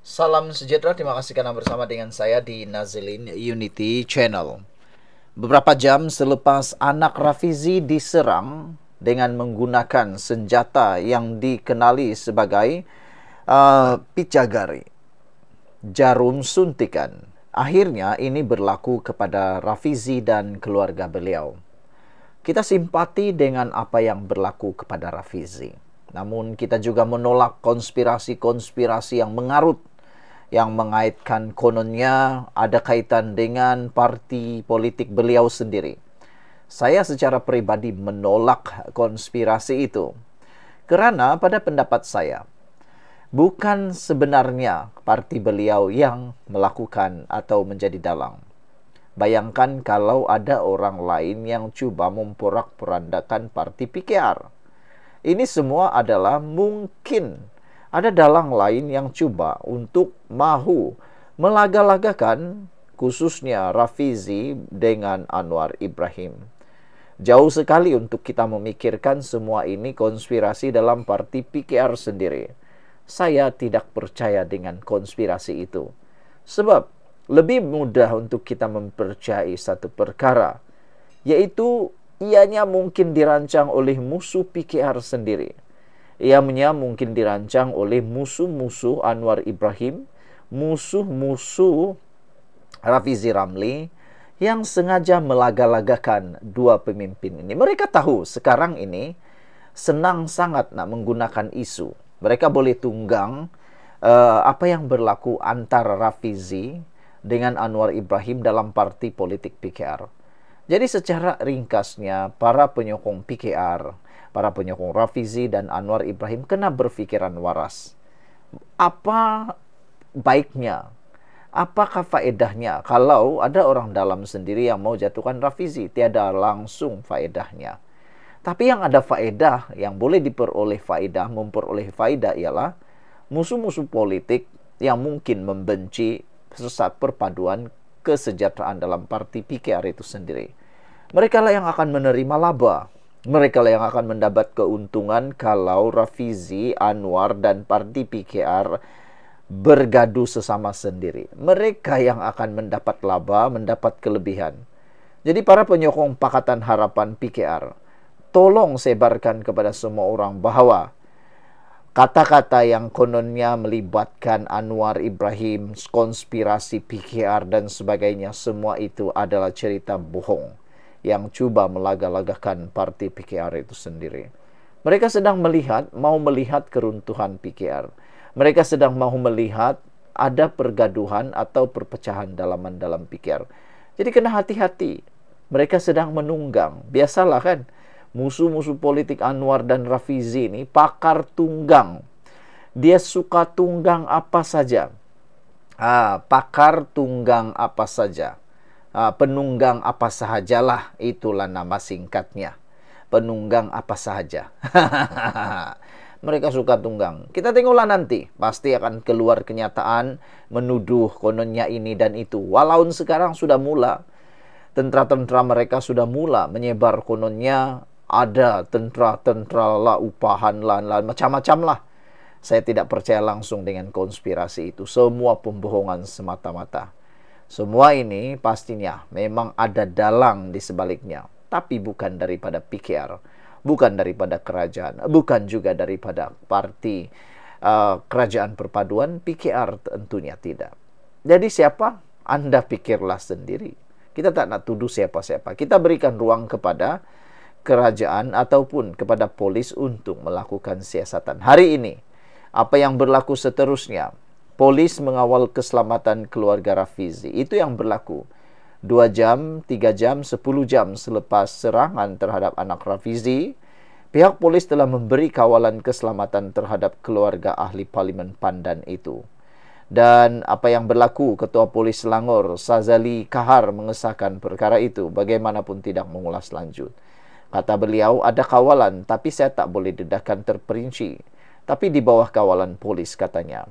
Salam sejahtera, terima kasih karena bersama dengan saya di Nazilin Unity Channel. Beberapa jam selepas anak Rafizi diserang dengan menggunakan senjata yang dikenali sebagai picagari, jarum suntikan. Akhirnya ini berlaku kepada Rafizi dan keluarga beliau. Kita simpati dengan apa yang berlaku kepada Rafizi. Namun kita juga menolak konspirasi-konspirasi yang mengarut, yang mengaitkan kononnya ada kaitan dengan parti politik beliau sendiri. Saya secara pribadi menolak konspirasi itu. Karena pada pendapat saya, bukan sebenarnya parti beliau yang melakukan atau menjadi dalang. Bayangkan kalau ada orang lain yang coba memporak-porandakan parti PKR. Ini semua adalah mungkin ada dalang lain yang coba untuk mahu melaga-lagakan khususnya Rafizi dengan Anwar Ibrahim. Jauh sekali untuk kita memikirkan semua ini konspirasi dalam parti PKR sendiri. Saya tidak percaya dengan konspirasi itu. Sebab lebih mudah untuk kita mempercayai satu perkara, yaitu ianya mungkin dirancang oleh musuh PKR sendiri. Ianya mungkin dirancang oleh musuh-musuh Anwar Ibrahim, musuh-musuh Rafizi Ramli, yang sengaja melaga-lagakan dua pemimpin ini. Mereka tahu sekarang ini senang sangat nak menggunakan isu. Mereka boleh tunggang apa yang berlaku antara Rafizi dengan Anwar Ibrahim dalam parti politik PKR. Jadi secara ringkasnya, para penyokong PKR, para penyokong Rafizi dan Anwar Ibrahim kena berfikiran waras. Apa baiknya, apakah faedahnya kalau ada orang dalam sendiri yang mau jatuhkan Rafizi? Tiada langsung faedahnya. Tapi yang ada faedah, yang boleh diperoleh faedah, memperoleh faedah ialah musuh-musuh politik yang mungkin membenci sesat perpaduan kesejahteraan dalam parti PKR itu sendiri. Mereka lah yang akan menerima laba. Mereka lah yang akan mendapat keuntungan kalau Rafizi, Anwar, dan parti PKR bergaduh sesama sendiri. Mereka yang akan mendapat laba, mendapat kelebihan. Jadi para penyokong Pakatan Harapan PKR, tolong sebarkan kepada semua orang bahwa kata-kata yang kononnya melibatkan Anwar Ibrahim, konspirasi PKR dan sebagainya, semua itu adalah cerita bohong yang coba melaga-lagakan parti PKR itu sendiri. Mereka sedang mau melihat keruntuhan PKR. Mereka sedang mau melihat ada pergaduhan atau perpecahan dalam PKR. Jadi kena hati-hati. Mereka sedang menunggang. Biasalah kan, musuh-musuh politik Anwar dan Rafizi ini pakar tunggang. Dia suka tunggang apa saja. Pakar tunggang apa saja. Penunggang apa sahajalah, itulah nama singkatnya. Penunggang apa sahaja. Mereka suka tunggang. Kita tengoklah nanti. Pasti akan keluar kenyataan menuduh kononnya ini dan itu. Walau sekarang sudah mula. Tentara-tentara mereka sudah mula menyebar kononnya ada tentara-tentara lah, upahan lah, macam-macam lah. Saya tidak percaya langsung dengan konspirasi itu. Semua pembohongan semata-mata. Semua ini pastinya memang ada dalang di sebaliknya. Tapi bukan daripada PKR. Bukan daripada kerajaan. Bukan juga daripada parti kerajaan perpaduan. PKR tentunya tidak. Jadi siapa? Anda pikirlah sendiri. Kita tak nak tuduh siapa-siapa. Kita berikan ruang kepada kerajaan ataupun kepada polis untuk melakukan siasatan. Hari ini, apa yang berlaku seterusnya? Polis mengawal keselamatan keluarga Rafizi. Itu yang berlaku. 2 jam, 3 jam, 10 jam selepas serangan terhadap anak Rafizi, pihak polis telah memberi kawalan keselamatan terhadap keluarga ahli Parlimen Pandan itu. Dan apa yang berlaku, Ketua Polis Selangor, Sazali Kahar, mengesahkan perkara itu. Bagaimanapun tidak mengulas lanjut. Kata beliau, ada kawalan, tapi saya tak boleh dedahkan terperinci. Tapi di bawah kawalan polis, katanya.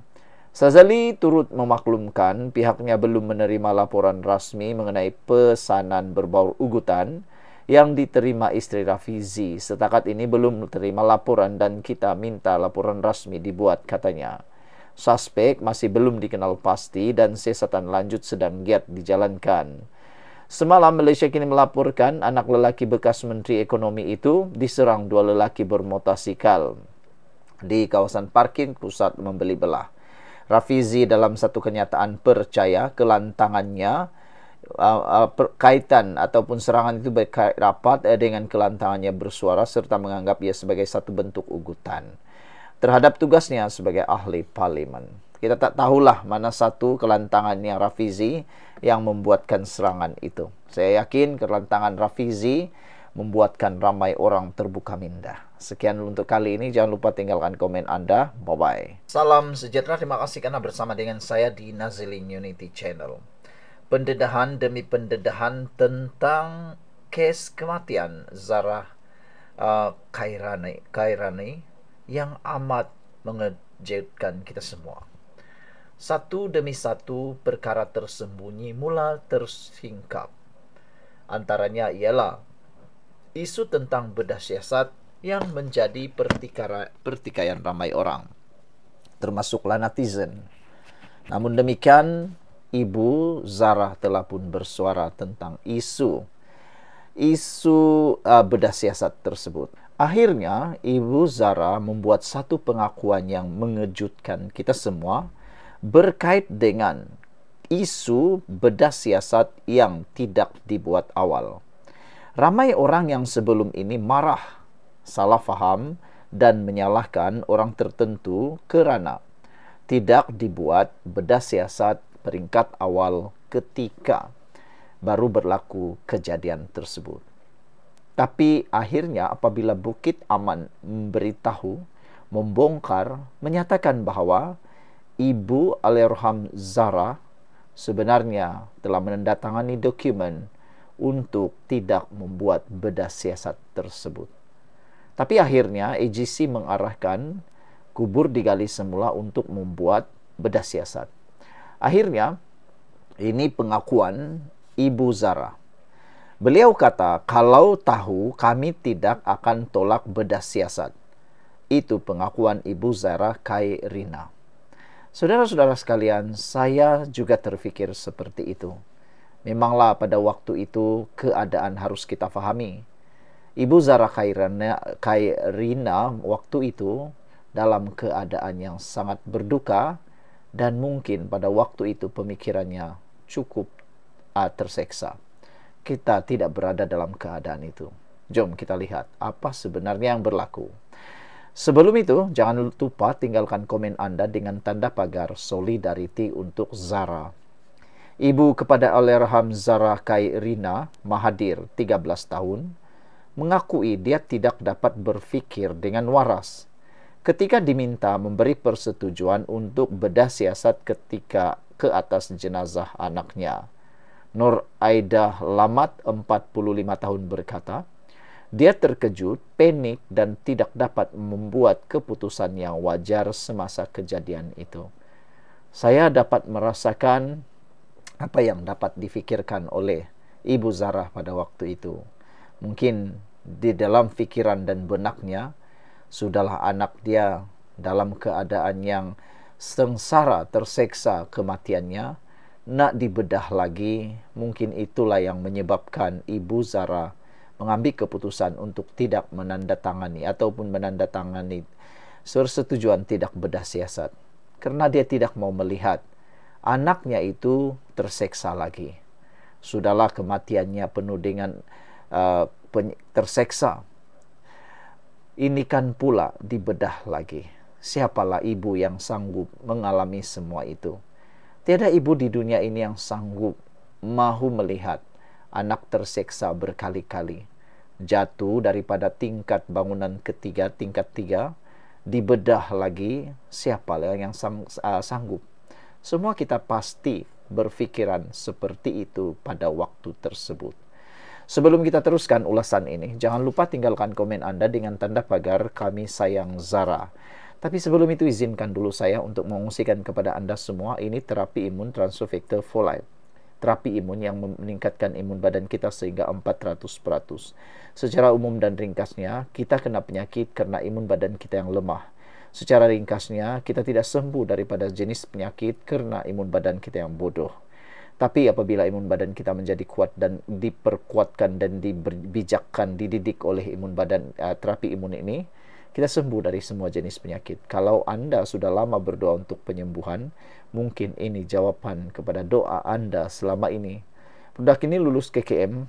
Sazali turut memaklumkan pihaknya belum menerima laporan rasmi mengenai pesanan berbau ugutan yang diterima istri Rafizi. Setakat ini belum menerima laporan dan kita minta laporan rasmi dibuat, katanya. Suspek masih belum dikenal pasti dan siasatan lanjut sedang giat dijalankan. Semalam Malaysia kini melaporkan anak lelaki bekas Menteri Ekonomi itu diserang dua lelaki bermotosikal di kawasan parking pusat membeli belah. Rafizi dalam satu kenyataan percaya kelantangannya kaitan ataupun serangan itu berkait rapat dengan kelantangannya bersuara serta menganggap ia sebagai satu bentuk ugutan terhadap tugasnya sebagai ahli parlimen. Kita tak tahulah mana satu kelantangannya Rafizi yang membuatkan serangan itu. Saya yakin kelantangan Rafizi membuatkan ramai orang terbuka minda. Sekian untuk kali ini. Jangan lupa tinggalkan komen Anda. Bye-bye. Salam sejahtera. Terima kasih karena bersama dengan saya di Nazilin Unity Channel. Pendedahan demi pendedahan tentang kes kematian Zarah Khairani yang amat mengejutkan kita semua. Satu demi satu perkara tersembunyi mula tersingkap. Antaranya ialah isu tentang bedah siasat yang menjadi pertikaian ramai orang, termasuklah netizen. Namun demikian, Ibu Zarah telah pun bersuara tentang isu bedah siasat tersebut. Akhirnya, Ibu Zarah membuat satu pengakuan yang mengejutkan kita semua berkait dengan isu bedah siasat yang tidak dibuat awal. Ramai orang yang sebelum ini marah, salah faham, dan menyalahkan orang tertentu kerana tidak dibuat bedah siasat peringkat awal ketika baru berlaku kejadian tersebut. Tapi akhirnya apabila Bukit Aman memberitahu, membongkar, menyatakan bahawa Ibu Allahyarham Zarah sebenarnya telah menandatangani dokumen untuk tidak membuat bedah siasat tersebut. Tapi akhirnya AGC mengarahkan kubur digali semula untuk membuat bedah siasat. Akhirnya, ini pengakuan Ibu Zarah. Beliau kata, kalau tahu kami tidak akan tolak bedah siasat. Itu pengakuan Ibu Zarah Khairina. Saudara-saudara sekalian, saya juga terfikir seperti itu. Memanglah pada waktu itu keadaan harus kita fahami. Ibu Zarah Khairina waktu itu dalam keadaan yang sangat berduka dan mungkin pada waktu itu pemikirannya cukup terseksa. Kita tidak berada dalam keadaan itu. Jom kita lihat apa sebenarnya yang berlaku. Sebelum itu, jangan lupa tinggalkan komen Anda dengan tanda pagar solidariti untuk Zarah. Ibu kepada Allahyarham Zarah Khairina Mahathir, 13 tahun, mengakui dia tidak dapat berfikir dengan waras ketika diminta memberi persetujuan untuk bedah siasat ketika ke atas jenazah anaknya. Nur Aidah Lamat, 45 tahun berkata, dia terkejut, panik dan tidak dapat membuat keputusan yang wajar semasa kejadian itu. Saya dapat merasakan apa yang dapat difikirkan oleh Ibu Zarah pada waktu itu. Mungkin di dalam fikiran dan benaknya, sudahlah anak dia dalam keadaan yang sengsara, terseksa kematiannya, nak dibedah lagi. Mungkin itulah yang menyebabkan Ibu Zarah mengambil keputusan untuk tidak menandatangani ataupun menandatangani persetujuan tidak bedah siasat. Karena dia tidak mau melihat anaknya itu terseksa lagi. Sudahlah kematiannya penuh dengan terseksa. Ini kan pula dibedah lagi. Siapalah ibu yang sanggup mengalami semua itu? Tiada ibu di dunia ini yang sanggup mahu melihat anak terseksa berkali-kali, jatuh daripada tingkat bangunan ketiga, tingkat 3, dibedah lagi. Siapalah yang sanggup? Semua kita pasti berfikiran seperti itu pada waktu tersebut. Sebelum kita teruskan ulasan ini, jangan lupa tinggalkan komen Anda dengan tanda pagar kami sayang Zarah. Tapi sebelum itu izinkan dulu saya untuk mengungsikan kepada Anda semua ini terapi imun Transfer Factor for Life. Terapi imun yang meningkatkan imun badan kita sehingga 400%. Secara umum dan ringkasnya, kita kena penyakit karena imun badan kita yang lemah. Secara ringkasnya, kita tidak sembuh daripada jenis penyakit karena imun badan kita yang bodoh. Tapi apabila imun badan kita menjadi kuat dan diperkuatkan dan dibijakkan, dididik oleh imun badan, terapi imun ini, kita sembuh dari semua jenis penyakit. Kalau Anda sudah lama berdoa untuk penyembuhan, mungkin ini jawaban kepada doa Anda selama ini. Produk ini lulus KKM,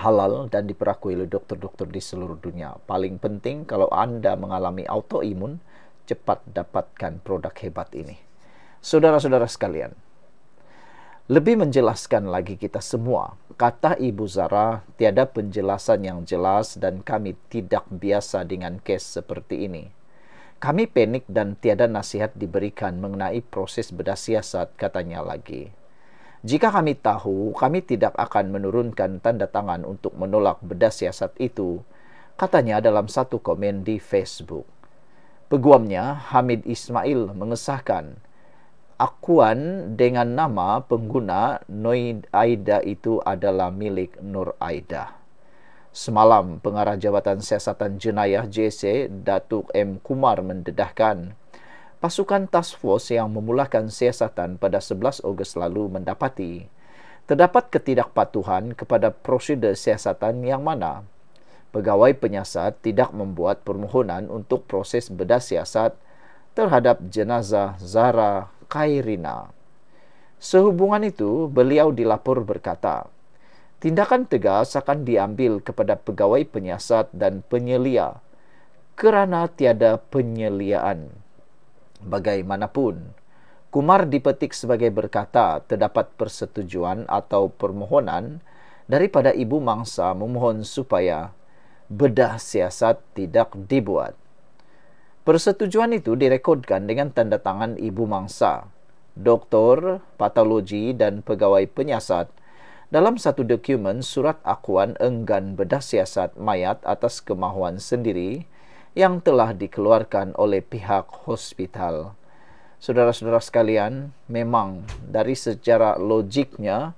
halal dan diperakui oleh dokter-dokter di seluruh dunia. Paling penting kalau Anda mengalami autoimun, cepat dapatkan produk hebat ini. Saudara-saudara sekalian, lebih menjelaskan lagi kita semua, kata Ibu Zara, tiada penjelasan yang jelas dan kami tidak biasa dengan case seperti ini. Kami panik dan tiada nasihat diberikan mengenai proses bedah siasat, katanya lagi. Jika kami tahu, kami tidak akan menurunkan tanda tangan untuk menolak bedah siasat itu, katanya dalam satu komen di Facebook. Peguamnya, Hamid Ismail, mengesahkan akuan dengan nama pengguna Nur Aida itu adalah milik Nur Aida. Semalam, Pengarah Jabatan Siasatan Jenayah JC, Datuk M. Kumar mendedahkan, pasukan task force yang memulakan siasatan pada 11 Ogos lalu mendapati terdapat ketidakpatuhan kepada prosedur siasatan yang mana pegawai penyiasat tidak membuat permohonan untuk proses bedah siasat terhadap jenazah Zara Khairina. Sehubungan itu, beliau dilapor berkata, tindakan tegas akan diambil kepada pegawai penyiasat dan penyelia kerana tiada penyeliaan. Bagaimanapun, Kumar dipetik sebagai berkata terdapat persetujuan atau permohonan daripada ibu mangsa memohon supaya bedah siasat tidak dibuat. Persetujuan itu direkodkan dengan tanda tangan ibu mangsa, doktor, patologi dan pegawai penyiasat dalam satu dokumen surat akuan enggan bedah siasat mayat atas kemahuan sendiri yang telah dikeluarkan oleh pihak hospital. Saudara-saudara sekalian, memang dari secara logiknya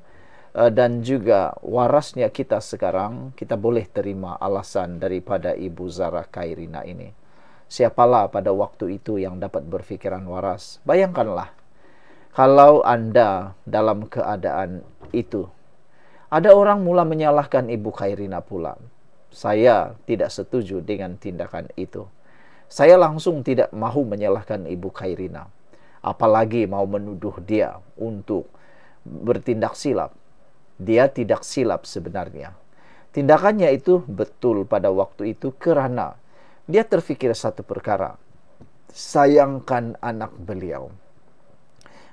dan juga warasnya kita sekarang, kita boleh terima alasan daripada Ibu Zara Khairina ini. Siapalah pada waktu itu yang dapat berfikiran waras? Bayangkanlah, kalau Anda dalam keadaan itu, ada orang mula menyalahkan Ibu Khairina pula. Saya tidak setuju dengan tindakan itu. Saya langsung tidak mahu menyalahkan Ibu Khairina. Apalagi mau menuduh dia untuk bertindak silap. Dia tidak silap sebenarnya. Tindakannya itu betul pada waktu itu kerana dia terfikir satu perkara. Sayangkan anak beliau.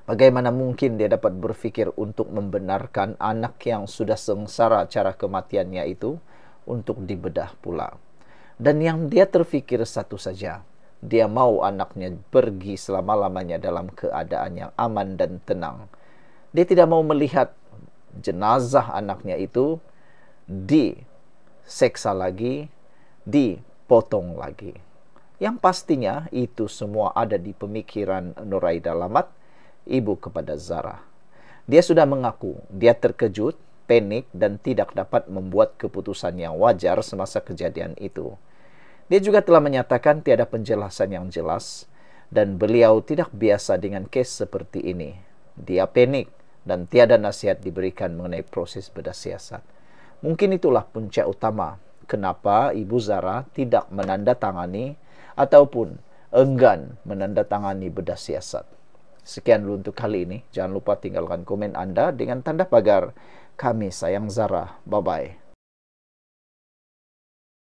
Bagaimana mungkin dia dapat berfikir untuk membenarkan anak yang sudah sengsara cara kematiannya itu untuk dibedah pula. Dan yang dia terfikir satu saja. Dia mau anaknya pergi selama-lamanya dalam keadaan yang aman dan tenang. Dia tidak mau melihat jenazah anaknya itu diseksa lagi, dipotong lagi. Yang pastinya itu semua ada di pemikiran Nur Aida Lamat, ibu kepada Zara. Dia sudah mengaku, dia terkejut, panik dan tidak dapat membuat keputusan yang wajar semasa kejadian itu. Dia juga telah menyatakan tiada penjelasan yang jelas dan beliau tidak biasa dengan kes seperti ini. Dia panik dan tiada nasihat diberikan mengenai proses bedah siasat. Mungkin itulah punca utama kenapa Ibu Zara tidak menandatangani ataupun enggan menandatangani bedah siasat. Sekian dulu untuk kali ini. Jangan lupa tinggalkan komen Anda dengan tanda pagar. Kami sayang Zara. Bye-bye.